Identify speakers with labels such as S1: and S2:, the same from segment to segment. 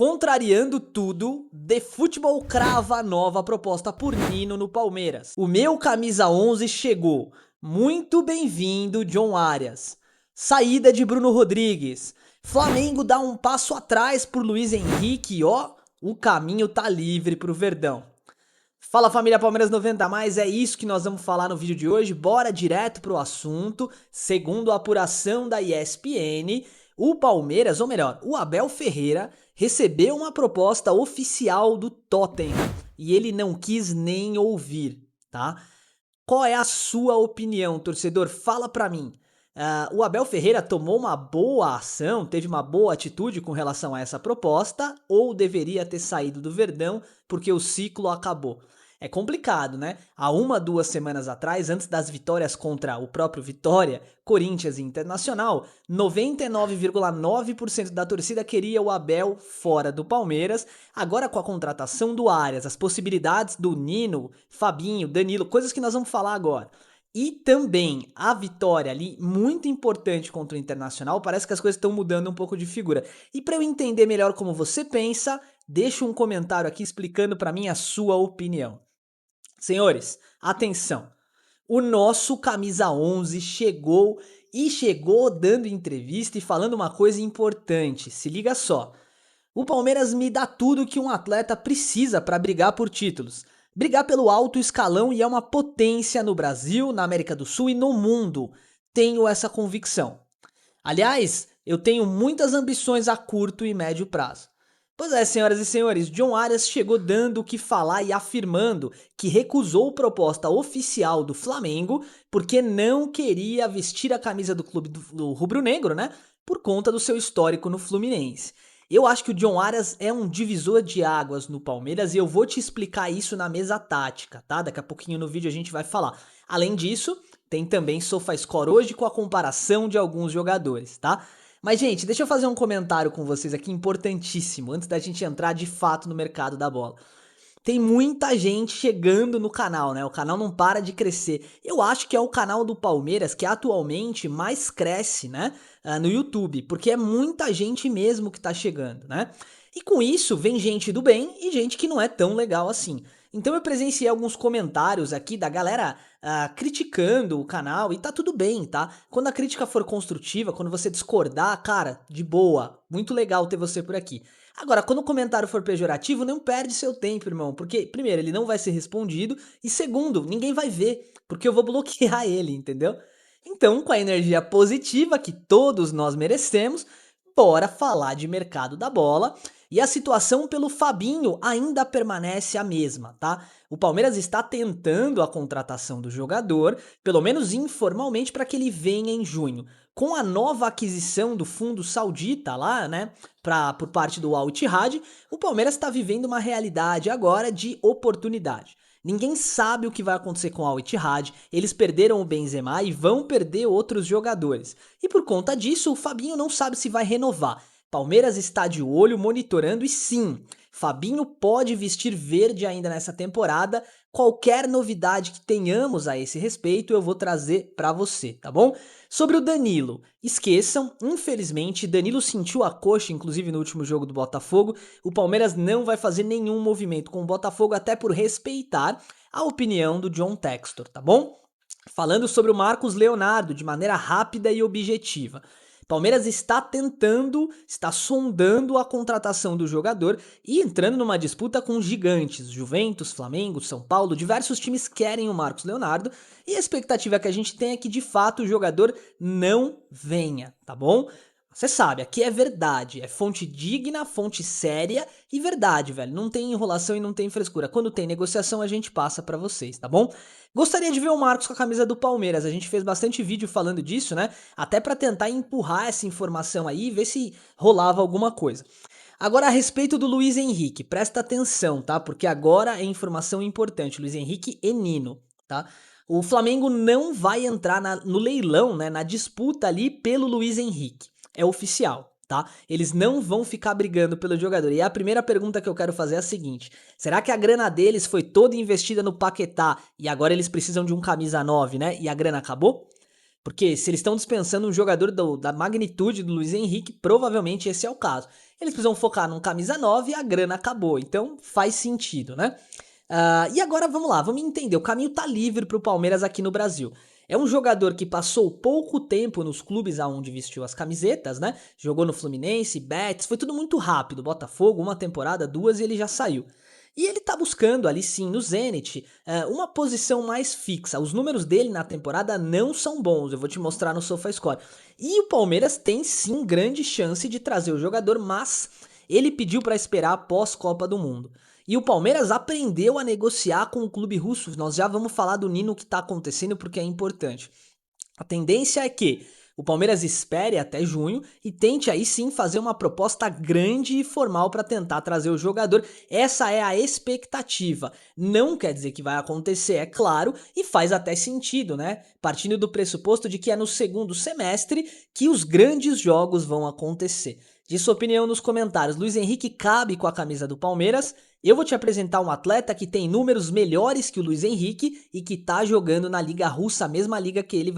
S1: Contrariando tudo, The Futebol crava nova proposta por Nino no Palmeiras. O meu camisa 11 chegou. Muito bem-vindo, John Arias. Saída de Bruno Rodrigues. Flamengo dá um passo atrás por Luiz Henrique e ó, o caminho tá livre pro Verdão. Fala família Palmeiras 90 mais, é isso que nós vamos falar no vídeo de hoje, bora direto pro assunto. Segundo a apuração da ESPN, o Palmeiras, ou melhor, o Abel Ferreira, recebeu uma proposta oficial do Tottenham e ele não quis nem ouvir, tá? Qual é a sua opinião, torcedor? Fala pra mim. O Abel Ferreira tomou uma boa ação, teve uma boa atitude com relação a essa proposta ou deveria ter saído do Verdão porque o ciclo acabou? É complicado, né? Há 2 semanas atrás, antes das vitórias contra o próprio Vitória, Corinthians e Internacional, 99,9% da torcida queria o Abel fora do Palmeiras. Agora com a contratação do Arias, as possibilidades do Nino, Fabinho, Danilo, coisas que nós vamos falar agora. E também a vitória ali, muito importante contra o Internacional, parece que as coisas estão mudando um pouco de figura. E para eu entender melhor como você pensa, deixa um comentário aqui explicando para mim a sua opinião. Senhores, atenção, o nosso camisa 11 chegou dando entrevista e falando uma coisa importante, se liga só. O Palmeiras me dá tudo que um atleta precisa para brigar por títulos. Brigar pelo alto escalão e é uma potência no Brasil, na América do Sul e no mundo. Tenho essa convicção. Aliás, eu tenho muitas ambições a curto e médio prazo. Pois é, senhoras e senhores, John Arias chegou dando o que falar e afirmando que recusou proposta oficial do Flamengo porque não queria vestir a camisa do clube do rubro-negro, né? Por conta do seu histórico no Fluminense. Eu acho que o John Arias é um divisor de águas no Palmeiras e eu vou te explicar isso na mesa tática, tá? Daqui a pouquinho no vídeo a gente vai falar. Além disso, tem também SofaScore hoje com a comparação de alguns jogadores, tá? Mas, gente, deixa eu fazer um comentário com vocês aqui importantíssimo, antes da gente entrar de fato no mercado da bola. Tem muita gente chegando no canal, né? O canal não para de crescer. Eu acho que é o canal do Palmeiras que atualmente mais cresce, né? No YouTube, porque é muita gente mesmo que tá chegando, né? E com isso vem gente do bem e gente que não é tão legal assim. Então eu presenciei alguns comentários aqui da galera criticando o canal e tá tudo bem, tá? Quando a crítica for construtiva, quando você discordar, cara, de boa, muito legal ter você por aqui. Agora, quando o comentário for pejorativo, não perde seu tempo, irmão, porque, primeiro, ele não vai ser respondido, e segundo, ninguém vai ver, porque eu vou bloquear ele, entendeu? Então, com a energia positiva que todos nós merecemos, bora falar de mercado da bola. E a situação pelo Fabinho ainda permanece a mesma, tá? O Palmeiras está tentando a contratação do jogador, pelo menos informalmente, para que ele venha em junho. Com a nova aquisição do fundo saudita lá, né, por parte do Al Ittihad, o Palmeiras está vivendo uma realidade agora de oportunidade. Ninguém sabe o que vai acontecer com o Al Ittihad, eles perderam o Benzema e vão perder outros jogadores. E por conta disso, o Fabinho não sabe se vai renovar. Palmeiras está de olho, monitorando e sim, Fabinho pode vestir verde ainda nessa temporada. Qualquer novidade que tenhamos a esse respeito eu vou trazer para você, tá bom? Sobre o Danilo, esqueçam, infelizmente Danilo sentiu a coxa, inclusive no último jogo do Botafogo. O Palmeiras não vai fazer nenhum movimento com o Botafogo, até por respeitar a opinião do John Textor, tá bom? Falando sobre o Marcos Leonardo de maneira rápida e objetiva. Palmeiras está sondando a contratação do jogador e entrando numa disputa com gigantes, Juventus, Flamengo, São Paulo, diversos times querem o Marcos Leonardo e a expectativa que a gente tem é que de fato o jogador não venha, tá bom? Você sabe, aqui é verdade, é fonte digna, fonte séria e verdade, velho. Não tem enrolação e não tem frescura. Quando tem negociação, a gente passa pra vocês, tá bom? Gostaria de ver o Marcos com a camisa do Palmeiras. A gente fez bastante vídeo falando disso, né? Até pra tentar empurrar essa informação aí e ver se rolava alguma coisa. Agora, a respeito do Luiz Henrique, presta atenção, tá? Porque agora é informação importante. Luiz Henrique e Nino, tá? O Flamengo não vai entrar no leilão, né? Na disputa ali pelo Luiz Henrique. É oficial, tá? Eles não vão ficar brigando pelo jogador. E a primeira pergunta que eu quero fazer é a seguinte: será que a grana deles foi toda investida no Paquetá e agora eles precisam de um camisa 9, né? E a grana acabou? Porque se eles estão dispensando um jogador da magnitude do Luiz Henrique, provavelmente esse é o caso. Eles precisam focar num camisa 9 e a grana acabou, então faz sentido, né? E agora vamos lá, vamos entender. O caminho tá livre pro Palmeiras aqui no Brasil. É um jogador que passou pouco tempo nos clubes aonde vestiu as camisetas, né? Jogou no Fluminense, Betis, foi tudo muito rápido. Botafogo, uma temporada, duas e ele já saiu. E ele tá buscando ali sim, no Zenit, uma posição mais fixa. Os números dele na temporada não são bons, eu vou te mostrar no SofaScore. E o Palmeiras tem sim grande chance de trazer o jogador, mas ele pediu para esperar após Copa do Mundo. E o Palmeiras aprendeu a negociar com o clube russo. Nós já vamos falar do Nino que tá acontecendo porque é importante. A tendência é que o Palmeiras espere até junho e tente aí sim fazer uma proposta grande e formal para tentar trazer o jogador. Essa é a expectativa. Não quer dizer que vai acontecer, é claro, e faz até sentido, né? Partindo do pressuposto de que é no segundo semestre que os grandes jogos vão acontecer. Diz sua opinião nos comentários. Luiz Henrique cabe com a camisa do Palmeiras? Eu vou te apresentar um atleta que tem números melhores que o Luiz Henrique e que tá jogando na Liga Russa, a mesma liga que ele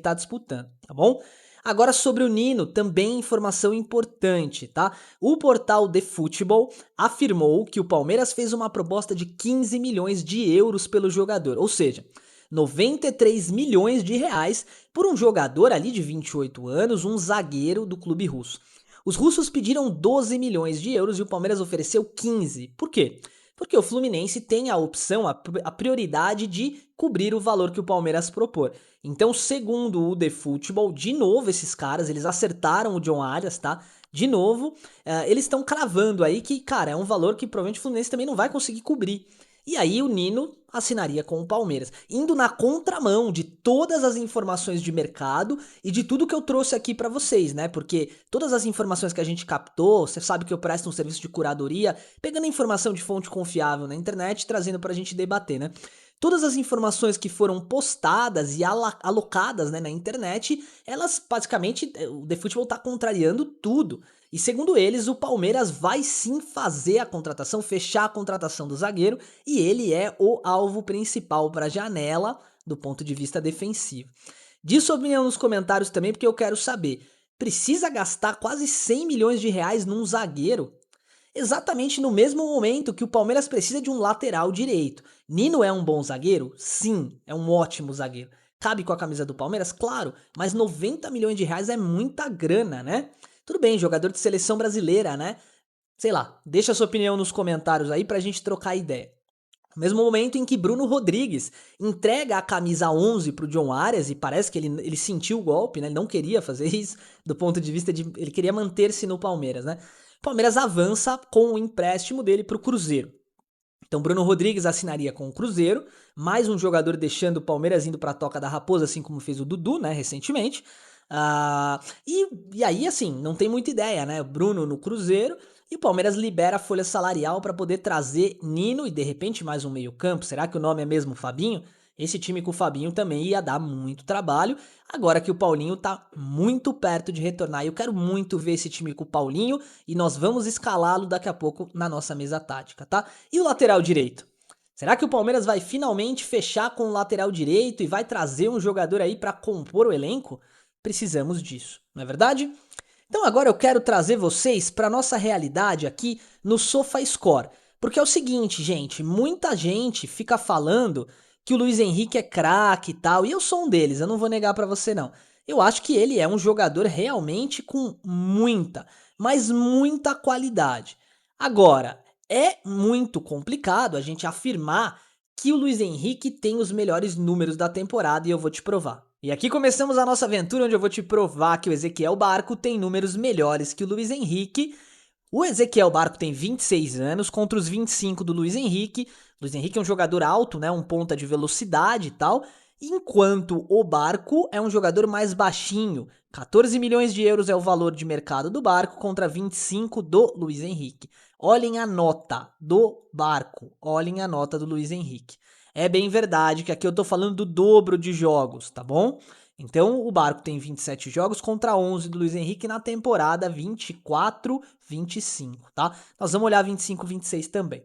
S1: tá disputando, tá bom? Agora sobre o Nino, também informação importante, tá? O portal The Football afirmou que o Palmeiras fez uma proposta de 15 milhões de euros pelo jogador, ou seja, 93 milhões de reais por um jogador ali de 28 anos, um zagueiro do clube russo. Os russos pediram 12 milhões de euros e o Palmeiras ofereceu 15. Por quê? Porque o Fluminense tem a opção, a prioridade de cobrir o valor que o Palmeiras propor. Então, segundo o The Football, de novo esses caras, eles acertaram o John Arias, tá? De novo, eles estão cravando aí que, cara, é um valor que provavelmente o Fluminense também não vai conseguir cobrir. E aí o Nino assinaria com o Palmeiras, indo na contramão de todas as informações de mercado e de tudo que eu trouxe aqui pra vocês, né? Porque todas as informações que a gente captou, você sabe que eu presto um serviço de curadoria, pegando informação de fonte confiável na internet e trazendo pra gente debater, né? Todas as informações que foram postadas e alocadas, né, na internet, elas basicamente, o The Football tá contrariando tudo. E segundo eles, o Palmeiras vai sim fazer a contratação, fechar a contratação do zagueiro, e ele é o alvo principal para a janela do ponto de vista defensivo. Diz sua opinião nos comentários também, porque eu quero saber. Precisa gastar quase 100 milhões de reais num zagueiro? Exatamente no mesmo momento que o Palmeiras precisa de um lateral direito. Nino é um bom zagueiro? Sim, é um ótimo zagueiro. Cabe com a camisa do Palmeiras? Claro, mas 90 milhões de reais é muita grana, né? Tudo bem, jogador de seleção brasileira, né? Sei lá, deixa sua opinião nos comentários aí pra gente trocar ideia. No mesmo momento em que Bruno Rodrigues entrega a camisa 11 pro John Arias, e parece que ele sentiu o golpe, né? Ele não queria fazer isso, do ponto de vista de... ele queria manter-se no Palmeiras, né? O Palmeiras avança com o empréstimo dele pro Cruzeiro. Então Bruno Rodrigues assinaria com o Cruzeiro, mais um jogador deixando o Palmeiras indo pra Toca da Raposa, assim como fez o Dudu, né, recentemente. E aí, assim, não tem muita ideia, né? Bruno no Cruzeiro e o Palmeiras libera a folha salarial para poder trazer Nino e de repente mais um meio-campo. Será que o nome é mesmo Fabinho? Esse time com o Fabinho também ia dar muito trabalho. Agora que o Paulinho tá muito perto de retornar. Eu quero muito ver esse time com o Paulinho e nós vamos escalá-lo daqui a pouco na nossa mesa tática, tá? E o lateral direito? Será que o Palmeiras vai finalmente fechar com o lateral direito e vai trazer um jogador aí para compor o elenco? Precisamos disso, não é verdade? Então agora eu quero trazer vocês para nossa realidade aqui no SofaScore, porque é o seguinte, gente, muita gente fica falando que o Luiz Henrique é craque e tal, e eu sou um deles, eu não vou negar para você não. Eu acho que ele é um jogador realmente com muita, mas muita qualidade. Agora, é muito complicado a gente afirmar que o Luiz Henrique tem os melhores números da temporada e eu vou te provar. E aqui começamos a nossa aventura onde eu vou te provar que o Ezequiel Barco tem números melhores que o Luiz Henrique. O Ezequiel Barco tem 26 anos contra os 25 do Luiz Henrique. O Luiz Henrique é um jogador alto, né, um ponta de velocidade e tal, enquanto o Barco é um jogador mais baixinho. 14 milhões de euros é o valor de mercado do Barco contra 25 do Luiz Henrique. Olhem a nota do Barco, olhem a nota do Luiz Henrique. É bem verdade que aqui eu tô falando do dobro de jogos, tá bom? Então o Barco tem 27 jogos contra 11 do Luiz Henrique na temporada 24-25, tá? Nós vamos olhar 25-26 também.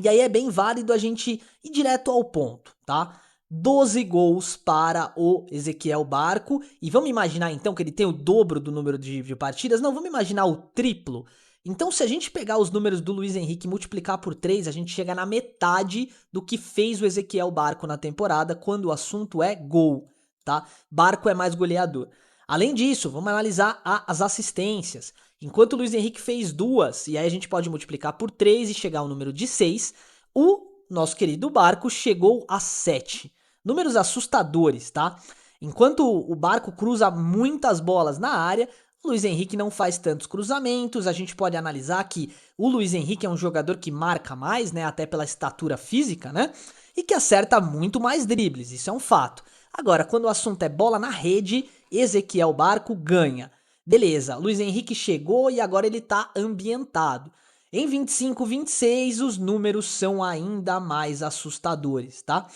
S1: E aí é bem válido a gente ir direto ao ponto, tá? 12 gols para o Ezequiel Barco. E vamos imaginar então que ele tem o dobro do número de partidas? Não, vamos imaginar o triplo. Então, se a gente pegar os números do Luiz Henrique e multiplicar por 3, a gente chega na metade do que fez o Ezequiel Barco na temporada, quando o assunto é gol, tá? Barco é mais goleador. Além disso, vamos analisar as assistências. Enquanto o Luiz Henrique fez 2, e aí a gente pode multiplicar por 3 e chegar ao número de 6, o nosso querido Barco chegou a 7. Números assustadores, tá? Enquanto o Barco cruza muitas bolas na área, o Luiz Henrique não faz tantos cruzamentos. A gente pode analisar que o Luiz Henrique é um jogador que marca mais, né? Até pela estatura física, né? E que acerta muito mais dribles, isso é um fato. Agora, quando o assunto é bola na rede, Ezequiel Barco ganha. Beleza, Luiz Henrique chegou e agora ele tá ambientado. Em 25, 26, os números são ainda mais assustadores, tá?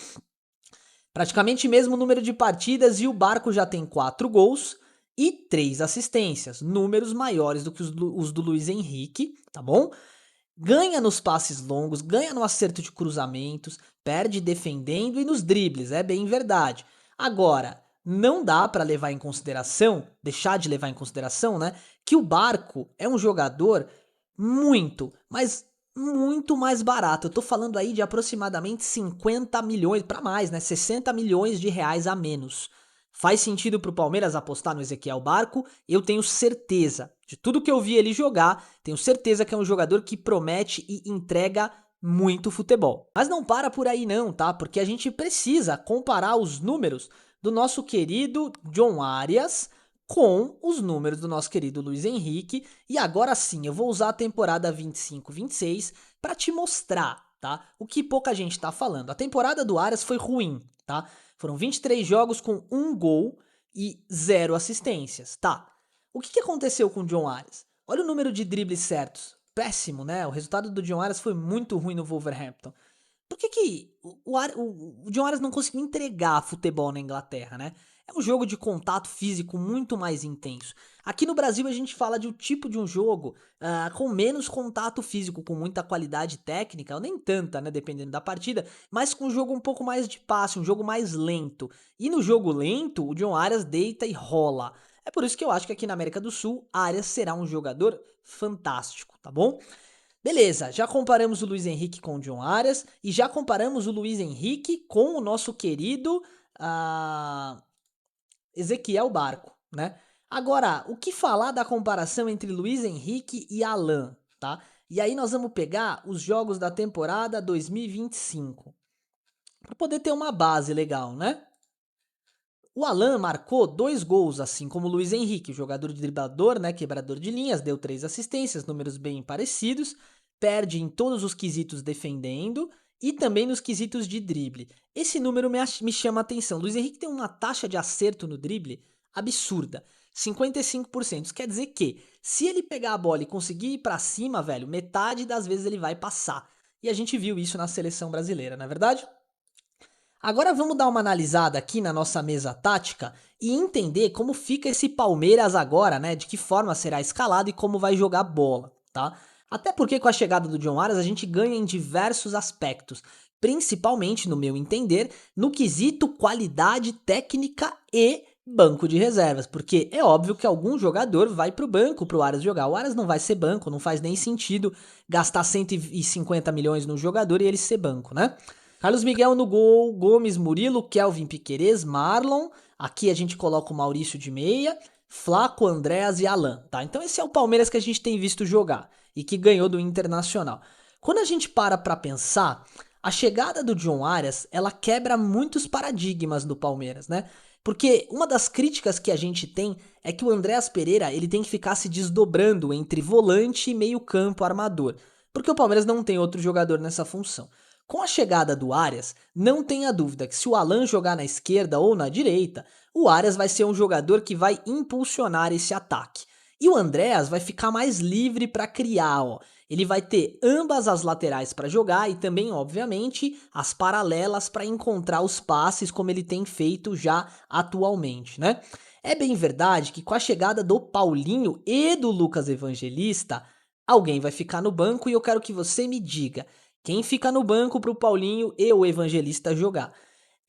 S1: Praticamente mesmo número de partidas e o Barco já tem 4 gols e 3 assistências, números maiores do que os do Luiz Henrique, tá bom? Ganha nos passes longos, ganha no acerto de cruzamentos, perde defendendo e nos dribles, é bem verdade. Agora, não dá para levar em consideração, deixar de levar em consideração, né, que o Barco é um jogador muito, mas muito mais barato. Eu tô falando aí de aproximadamente 50 milhões para mais, né, 60 milhões de reais a menos. Faz sentido pro Palmeiras apostar no Ezequiel Barco? Eu tenho certeza. De tudo que eu vi ele jogar, tenho certeza que é um jogador que promete e entrega muito futebol. Mas não para por aí não, tá? Porque a gente precisa comparar os números do nosso querido John Arias com os números do nosso querido Luiz Henrique. E agora sim, eu vou usar a temporada 25-26 para te mostrar, tá? O que pouca gente tá falando. A temporada do Arias foi ruim, tá? Foram 23 jogos com 1 gol e 0 assistências. Tá. O que aconteceu com o John Arias? Olha o número de dribles certos. Péssimo, né? O resultado do John Arias foi muito ruim no Wolverhampton. Por que o John Arias não conseguiu entregar futebol na Inglaterra, né? É um jogo de contato físico muito mais intenso. Aqui no Brasil a gente fala de um tipo de um jogo com menos contato físico, com muita qualidade técnica, ou nem tanta, né, dependendo da partida, mas com um jogo um pouco mais de passe, um jogo mais lento. E no jogo lento, o John Arias deita e rola. É por isso que eu acho que aqui na América do Sul, Arias será um jogador fantástico, tá bom? Beleza, já comparamos o Luiz Henrique com o John Arias e já comparamos o Luiz Henrique com o nosso querido Ezequiel Barco, né? Agora, o que falar da comparação entre Luiz Henrique e Alan, tá? E aí nós vamos pegar os jogos da temporada 2025, para poder ter uma base legal, né? O Alan marcou 2 gols, assim como o Luiz Henrique, jogador de driblador, né, quebrador de linhas, deu 3 assistências, números bem parecidos, perde em todos os quesitos defendendo e também nos quesitos de drible. Esse número me chama a atenção. Luiz Henrique tem uma taxa de acerto no drible absurda, 55%. Isso quer dizer que, se ele pegar a bola e conseguir ir pra cima, velho, metade das vezes ele vai passar. E a gente viu isso na seleção brasileira, não é verdade? Agora vamos dar uma analisada aqui na nossa mesa tática e entender como fica esse Palmeiras agora, né? De que forma será escalado e como vai jogar bola, tá? Até porque com a chegada do John Arias a gente ganha em diversos aspectos, principalmente, no meu entender, no quesito qualidade técnica e banco de reservas, porque é óbvio que algum jogador vai pro banco pro Arias jogar. O Arias não vai ser banco, não faz nem sentido gastar 150 milhões no jogador e ele ser banco, né? Carlos Miguel no gol, Gomes, Murilo, Kelvin Piquerez, Marlon. Aqui a gente coloca o Maurício de meia, Flaco, Andréas e Alan, tá? Então esse é o Palmeiras que a gente tem visto jogar e que ganhou do Internacional. Quando a gente para pra pensar, a chegada do John Arias, ela quebra muitos paradigmas do Palmeiras, né? Porque uma das críticas que a gente tem é que o Andréas Pereira, ele tem que ficar se desdobrando entre volante e meio-campo armador, porque o Palmeiras não tem outro jogador nessa função. Com a chegada do Arias, não tenha dúvida que se o Alan jogar na esquerda ou na direita, o Arias vai ser um jogador que vai impulsionar esse ataque. E o Andréas vai ficar mais livre para criar, ó. Ele vai ter ambas as laterais para jogar e também, obviamente, as paralelas para encontrar os passes como ele tem feito já atualmente, né? É bem verdade que com a chegada do Paulinho e do Lucas Evangelista, alguém vai ficar no banco e eu quero que você me diga quem fica no banco pro Paulinho e o Evangelista jogar.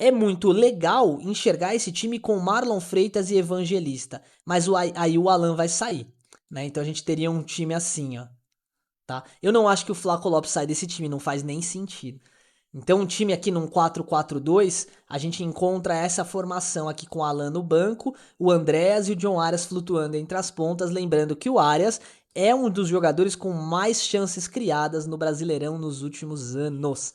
S1: É muito legal enxergar esse time com Marlon Freitas e Evangelista, mas aí o Alan vai sair, né? Então a gente teria um time assim, ó, tá? Eu não acho que o Flaco Lopes sai desse time, não faz nem sentido. Então, um time aqui num 4-4-2, a gente encontra essa formação aqui com o Alan no banco, o Andréas e o John Arias flutuando entre as pontas, lembrando que o Arias é um dos jogadores com mais chances criadas no Brasileirão nos últimos anos.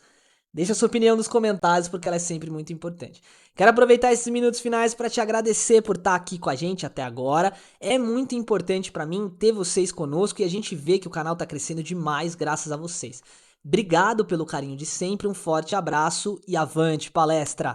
S1: Deixa sua opinião nos comentários, porque ela é sempre muito importante. Quero aproveitar esses minutos finais para te agradecer por estar aqui com a gente até agora. É muito importante para mim ter vocês conosco e a gente vê que o canal está crescendo demais graças a vocês. Obrigado pelo carinho de sempre, um forte abraço e avante palestra!